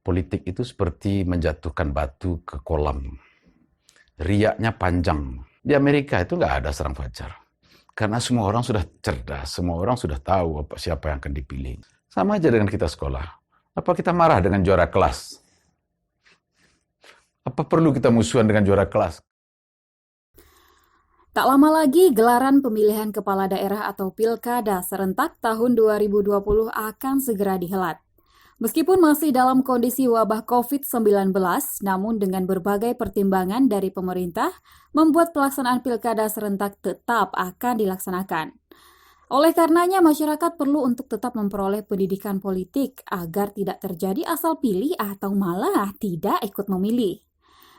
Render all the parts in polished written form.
Politik itu seperti menjatuhkan batu ke kolam. Riaknya panjang. Di Amerika itu nggak ada serang fajar. Karena semua orang sudah cerdas, semua orang sudah tahu siapa yang akan dipilih. Sama aja dengan kita sekolah. Apa kita marah dengan juara kelas? Apa perlu kita musuhan dengan juara kelas? Tak lama lagi, gelaran pemilihan kepala daerah atau pilkada serentak tahun 2020 akan segera dihelat. Meskipun masih dalam kondisi wabah COVID-19, namun dengan berbagai pertimbangan dari pemerintah, membuat pelaksanaan pilkada serentak tetap akan dilaksanakan. Oleh karenanya, masyarakat perlu untuk tetap memperoleh pendidikan politik agar tidak terjadi asal pilih atau malah tidak ikut memilih.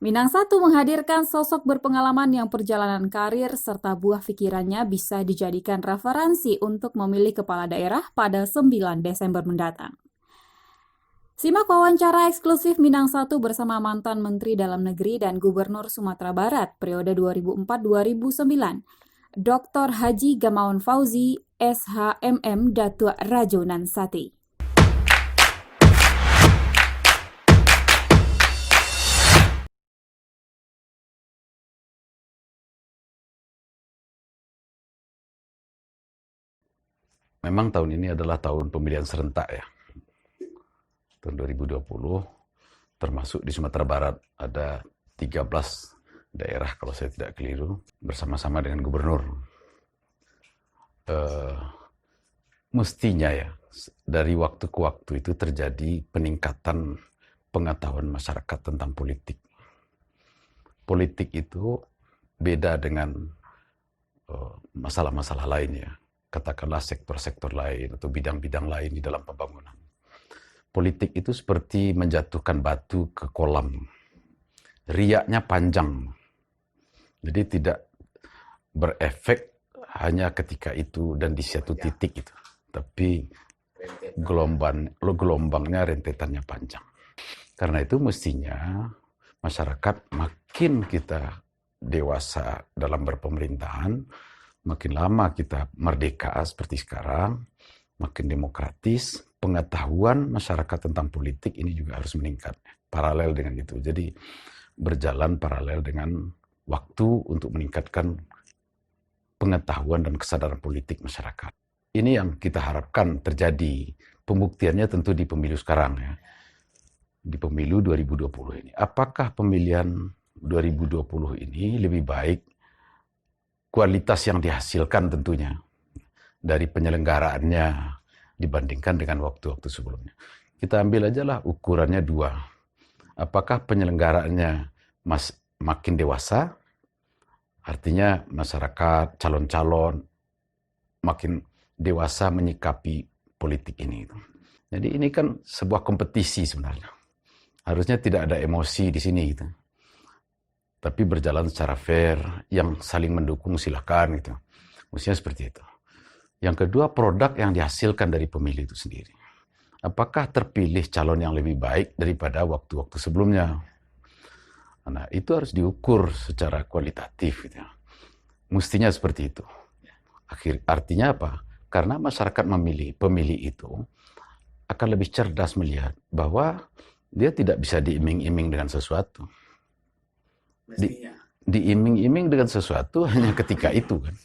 Minang Satu menghadirkan sosok berpengalaman yang perjalanan karir serta buah pikirannya bisa dijadikan referensi untuk memilih kepala daerah pada 9 Desember mendatang. Simak wawancara eksklusif Minang Satu bersama mantan Menteri Dalam Negeri dan Gubernur Sumatera Barat periode 2004-2009, Dr. Haji Gamawan Fauzi, SHMM Datuk Rajonan Sati. Memang tahun ini adalah tahun pemilihan serentak ya. Tahun 2020, termasuk di Sumatera Barat ada 13 daerah kalau saya tidak keliru, bersama-sama dengan gubernur. Mestinya ya, dari waktu ke waktu itu terjadi peningkatan pengetahuan masyarakat tentang politik. Politik itu beda dengan masalah-masalah lainnya. Katakanlah sektor-sektor lain atau bidang-bidang lain di dalam pembangunan. Politik itu seperti menjatuhkan batu ke kolam. Riaknya panjang. Jadi tidak berefek hanya ketika itu dan di satu titik itu. Tapi gelombangnya, rentetannya panjang. Karena itu mestinya masyarakat makin kita dewasa dalam berpemerintahan, makin lama kita merdeka seperti sekarang, makin demokratis, pengetahuan masyarakat tentang politik ini juga harus meningkat. Paralel dengan itu. Jadi berjalan paralel dengan waktu untuk meningkatkan pengetahuan dan kesadaran politik masyarakat. Ini yang kita harapkan terjadi. Pembuktiannya tentu di pemilu sekarang ya. Di pemilu 2020 ini. Apakah pemilihan 2020 ini lebih baik kualitas yang dihasilkan tentunya dari penyelenggaraannya dibandingkan dengan waktu-waktu sebelumnya. Kita ambil aja lah ukurannya dua. Apakah penyelenggaraannya makin dewasa, artinya masyarakat, calon-calon makin dewasa menyikapi politik ini. Jadi ini kan sebuah kompetisi sebenarnya. Harusnya tidak ada emosi di sini gitu. Tapi berjalan secara fair, yang saling mendukung silakan gitu. Mestinya seperti itu. Yang kedua, produk yang dihasilkan dari pemilih itu sendiri. Apakah terpilih calon yang lebih baik daripada waktu-waktu sebelumnya? Nah, itu harus diukur secara kualitatif gitu. Mestinya seperti itu. Artinya apa? Karena masyarakat pemilih itu akan lebih cerdas melihat bahwa dia tidak bisa diiming-iming dengan sesuatu. Diiming-iming dengan sesuatu hanya ketika itu kan.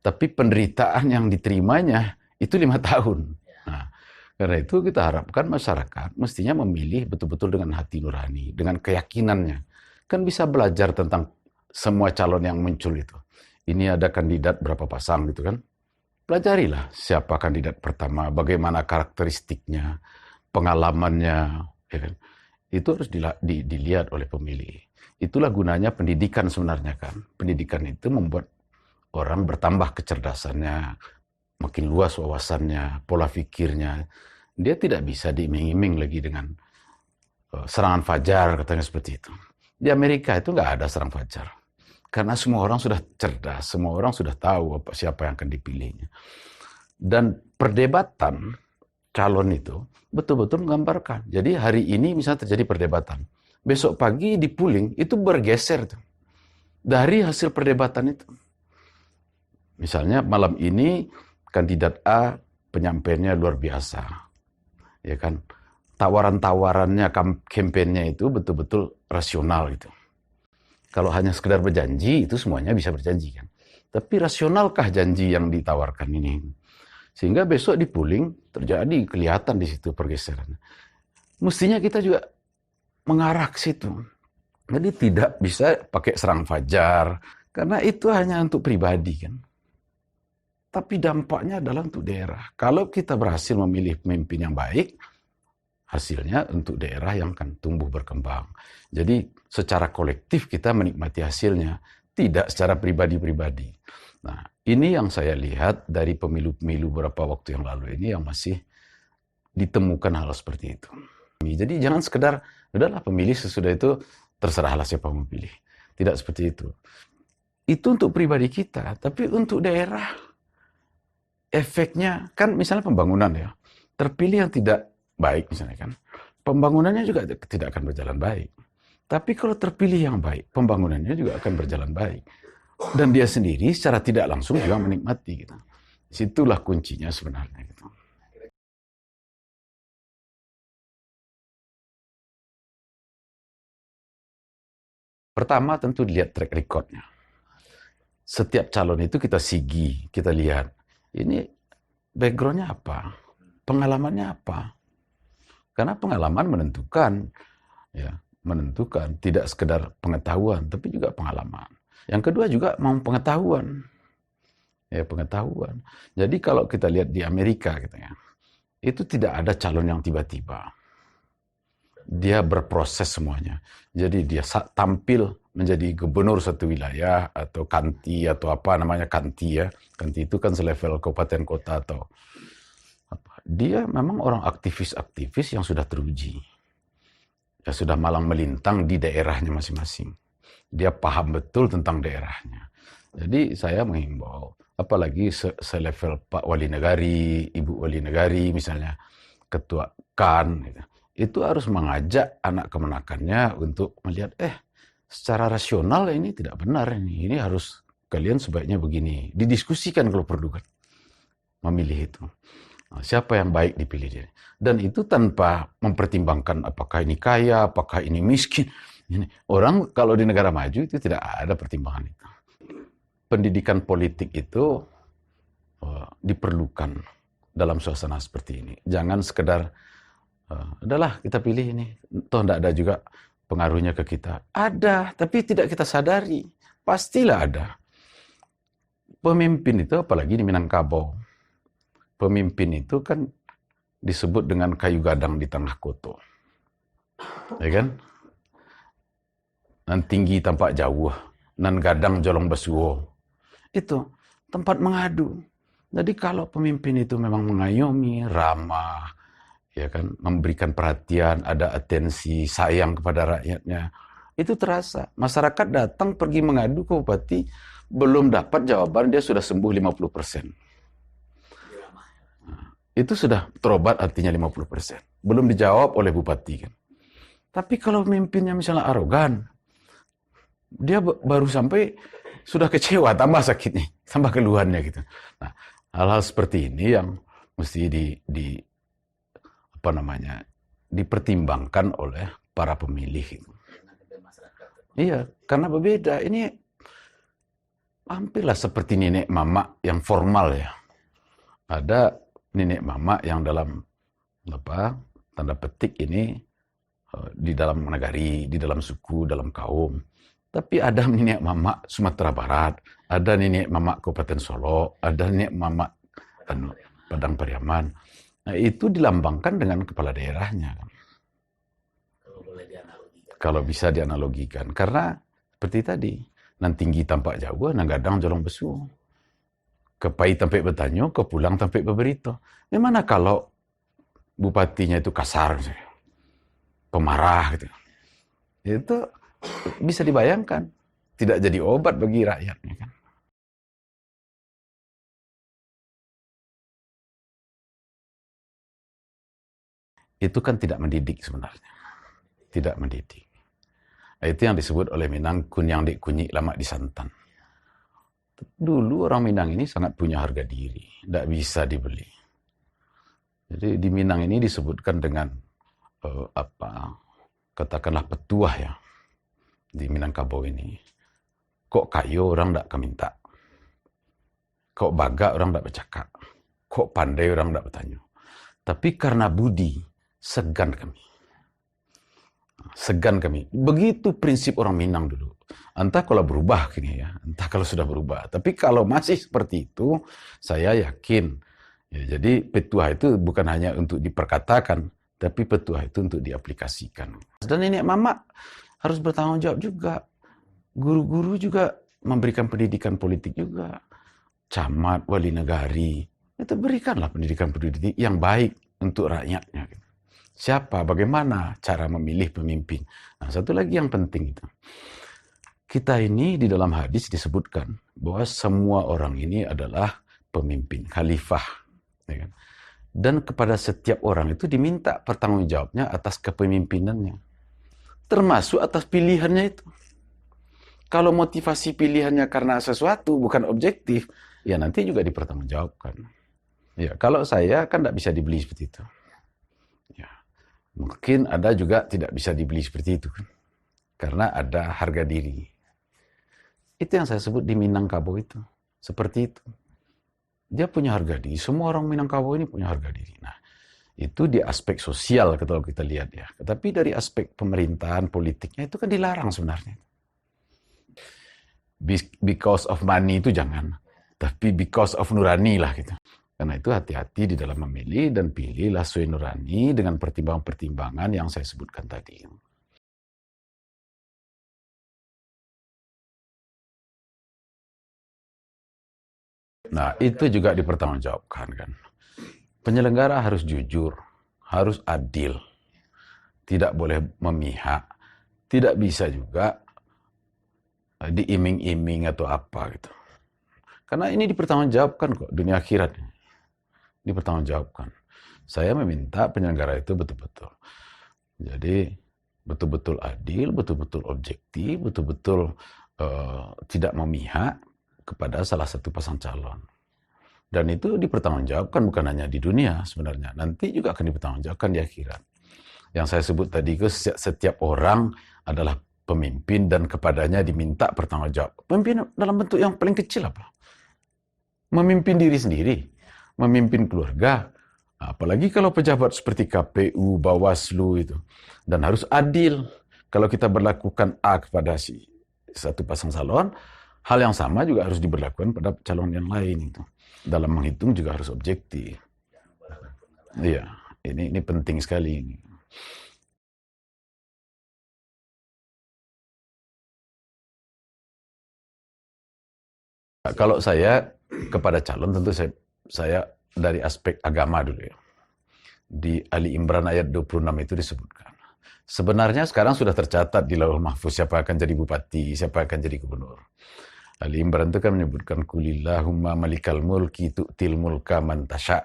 Tapi penderitaan yang diterimanya itu 5 tahun. Nah, karena itu kita harapkan masyarakat mestinya memilih betul-betul dengan hati nurani, dengan keyakinannya. Kan bisa belajar tentang semua calon yang muncul itu. Ini ada kandidat berapa pasang gitu kan. Pelajarilah siapa kandidat pertama, bagaimana karakteristiknya, pengalamannya. Ya kan? Itu harus dilihat oleh pemilih. Itulah gunanya pendidikan sebenarnya kan. Pendidikan itu membuat orang bertambah kecerdasannya, makin luas wawasannya, pola pikirnya. Dia tidak bisa diiming-iming lagi dengan serangan fajar, katanya seperti itu. Di Amerika itu nggak ada serang fajar. Karena semua orang sudah cerdas, semua orang sudah tahu siapa yang akan dipilihnya. Dan perdebatan calon itu betul-betul menggambarkan. Jadi hari ini misalnya terjadi perdebatan. Besok pagi di polling itu bergeser tuh. Dari hasil perdebatan itu. Misalnya malam ini kandidat A penyampaiannya luar biasa. Ya kan? tawaran-tawarannya, kampanyenya itu betul-betul rasional gitu. Kalau hanya sekedar berjanji, itu semuanya bisa berjanji kan. Tapi rasionalkah janji yang ditawarkan ini? Sehingga besok di polling terjadi, kelihatan di situ pergeseran. Mestinya kita juga mengarah ke situ. Jadi tidak bisa pakai serang fajar, karena itu hanya untuk pribadi kan. Tapi dampaknya adalah untuk daerah. Kalau kita berhasil memilih pemimpin yang baik, hasilnya untuk daerah yang akan tumbuh berkembang. Jadi secara kolektif kita menikmati hasilnya, tidak secara pribadi-pribadi. Nah, ini yang saya lihat dari pemilu-pemilu beberapa waktu yang lalu ini yang masih ditemukan hal seperti itu. Jadi jangan sekedar, udahlah pemilih sesudah itu terserahlah siapa mau pilih. Tidak seperti itu. Itu untuk pribadi kita, tapi untuk daerah efeknya kan misalnya pembangunan ya. Terpilih yang tidak baik misalnya kan. Pembangunannya juga tidak akan berjalan baik. Tapi kalau terpilih yang baik, pembangunannya juga akan berjalan baik. Dan dia sendiri secara tidak langsung juga menikmati gitu. Situlah kuncinya sebenarnya gitu. Pertama tentu dilihat track recordnya. Setiap calon itu kita sigi, kita lihat. Ini backgroundnya apa? Pengalamannya apa? Karena pengalaman menentukan, ya, menentukan tidak sekedar pengetahuan, tapi juga pengalaman. Yang kedua juga mau pengetahuan, ya pengetahuan. Jadi kalau kita lihat di Amerika, gitu ya, itu tidak ada calon yang tiba-tiba. Dia berproses semuanya. Jadi dia tampil menjadi gubernur satu wilayah atau kanti atau apa namanya kanti ya. Kanti itu kan selevel kabupaten kota atau apa. Dia memang orang aktivis-aktivis yang sudah teruji. Ya sudah malang melintang di daerahnya masing-masing. Dia paham betul tentang daerahnya. Jadi saya menghimbau, apalagi selevel Pak Wali Negari, Ibu Wali Negari misalnya, Ketua KAN, gitu. Itu harus mengajak anak kemenakannya untuk melihat, secara rasional ini tidak benar ini harus kalian sebaiknya begini. Didiskusikan kalau perlu kan, memilih itu. Nah, siapa yang baik dipilih dia. Dan itu tanpa mempertimbangkan apakah ini kaya, apakah ini miskin. Orang kalau di negara maju itu tidak ada pertimbangan itu. Pendidikan politik itu diperlukan dalam suasana seperti ini. Jangan sekedar adalah kita pilih ini, toh tidak ada juga pengaruhnya ke kita. Ada, tapi tidak kita sadari. Pastilah ada. Pemimpin itu, apalagi di Minangkabau, pemimpin itu kan disebut dengan kayu gadang di tengah koto. Ya kan? Nan tinggi tampak jauh, nan gadang jolong besuo. Itu tempat mengadu. Jadi kalau pemimpin itu memang mengayomi, ramah, ya kan, memberikan perhatian, ada atensi, sayang kepada rakyatnya, itu terasa. Masyarakat datang pergi mengadu ke bupati, belum dapat jawaban, dia sudah sembuh 50%. Nah, itu sudah terobat artinya 50%. Belum dijawab oleh bupati kan. Tapi kalau pemimpinnya misalnya arogan, dia baru sampai sudah kecewa, tambah sakitnya, tambah keluhannya gitu. Nah, hal-hal seperti ini yang mesti dipertimbangkan oleh para pemilih. Iya, karena berbeda. Ini hampirlah seperti nenek mama yang formal ya. Ada nenek mama yang dalam tanda petik ini di dalam nagari, di dalam suku, dalam kaum. Tapi ada nenek mama Sumatera Barat, ada nenek mama Kabupaten Solo, ada nenek mama Padang Pariaman. Nah, itu dilambangkan dengan kepala daerahnya. Kalau bisa dianalogikan. Karena seperti tadi, nan tinggi tampak jauh, nan gadang jolong besu. Kepai tampai bertanya, kepulang tampai berberita. Gimana kalau bupatinya itu kasar, pemarah gitu. Itu bisa dibayangkan. Tidak jadi obat bagi rakyatnya kan. Itu kan tidak mendidik sebenarnya. Tidak mendidik. Itu yang disebut oleh Minang, kunyang dek kunyik lama disantan. Dulu orang Minang ini sangat punya harga diri. Tidak bisa dibeli. Jadi di Minang ini disebutkan dengan katakanlah petuah ya di Minangkabau ini. Kok kayo orang tak keminta. Kok baga orang tak bercakap. Kok pandai orang tak bertanya. Tapi karena budi, segan kami. Segan kami. Begitu prinsip orang Minang dulu. Entah kalau berubah kini ya. Entah kalau sudah berubah. Tapi kalau masih seperti itu, saya yakin. Ya, jadi petuah itu bukan hanya untuk diperkatakan, tapi petuah itu untuk diaplikasikan. Dan nenek mama harus bertanggung jawab juga. Guru-guru juga memberikan pendidikan politik juga. Camat, wali negari, itu berikanlah pendidikan yang baik untuk rakyatnya. Siapa, bagaimana cara memilih pemimpin. Nah, satu lagi yang penting itu. Kita ini di dalam hadis disebutkan bahwa semua orang ini adalah pemimpin, khalifah. Ya kan? Dan kepada setiap orang itu diminta pertanggungjawabnya atas kepemimpinannya. Termasuk atas pilihannya itu. Kalau motivasi pilihannya karena sesuatu, bukan objektif, ya nanti juga dipertanggungjawabkan. Ya, kalau saya kan tidak bisa dibeli seperti itu. Ya, mungkin ada juga tidak bisa dibeli seperti itu kan, karena ada harga diri. Itu yang saya sebut di Minangkabau itu, seperti itu. Dia punya harga diri. Semua orang Minangkabau ini punya harga diri. Nah, itu di aspek sosial kalau kita lihat ya. Tapi dari aspek pemerintahan politiknya itu kan dilarang sebenarnya. Because of money itu jangan, tapi because of nurani lah gitu. Karena itu hati-hati di dalam memilih dan pilihlah sesuai nurani dengan pertimbangan-pertimbangan yang saya sebutkan tadi. Nah, itu juga dipertanggungjawabkan kan. Penyelenggara harus jujur, harus adil, tidak boleh memihak, tidak bisa juga diiming-iming atau apa gitu. Karena ini dipertanggungjawabkan kok, dunia akhirat. Dipertanggungjawabkan. Saya meminta penyelenggara itu betul-betul. Jadi betul-betul adil, betul-betul objektif, betul-betul tidak memihak kepada salah satu pasang calon. Dan itu dipertanggungjawabkan bukan hanya di dunia sebenarnya. Nanti juga akan dipertanggungjawabkan di akhirat. Yang saya sebut tadi itu setiap orang adalah pemimpin dan kepadanya diminta pertanggungjawab. Pemimpin dalam bentuk yang paling kecil apa? Memimpin diri sendiri, memimpin keluarga. Apalagi kalau pejabat seperti KPU, Bawaslu itu. Dan harus adil. Kalau kita berlakukan A kepada satu pasang calon, hal yang sama juga harus diberlakukan pada calon yang lain itu. Dalam menghitung juga harus objektif. Iya, ini penting sekali ini. Kalau saya kepada calon tentu saya dari aspek agama dulu ya. Di Ali Imran ayat 26 itu disebutkan. Sebenarnya sekarang sudah tercatat di Lauhul Mahfuz siapa akan jadi bupati, siapa akan jadi gubernur. Ali Imran itu kan menyebutkan kulillahumma malikal mulki tu'til mulka man tasha'.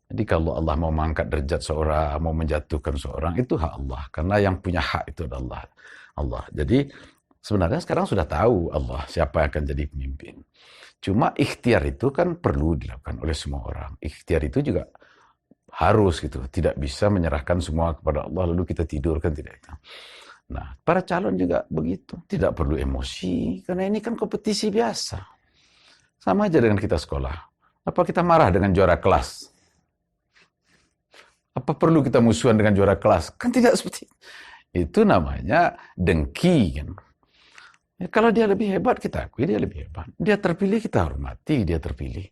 Jadi kalau Allah mau mengangkat derajat seorang, mau menjatuhkan seorang, itu hak Allah. Karena yang punya hak itu adalah Allah. Jadi sebenarnya sekarang sudah tahu Allah siapa yang akan jadi pemimpin. Cuma ikhtiar itu kan perlu dilakukan oleh semua orang. Ikhtiar itu juga harus gitu. Tidak bisa menyerahkan semua kepada Allah lalu kita tidur kan tidak itu. Nah, para calon juga begitu. Tidak perlu emosi karena ini kan kompetisi biasa. Sama aja dengan kita sekolah. Apa kita marah dengan juara kelas? Apa perlu kita musuhan dengan juara kelas? Kan tidak seperti itu. Itu namanya dengki kan. Ya, kalau dia lebih hebat, kita akui dia lebih hebat. Dia terpilih, kita hormati dia terpilih.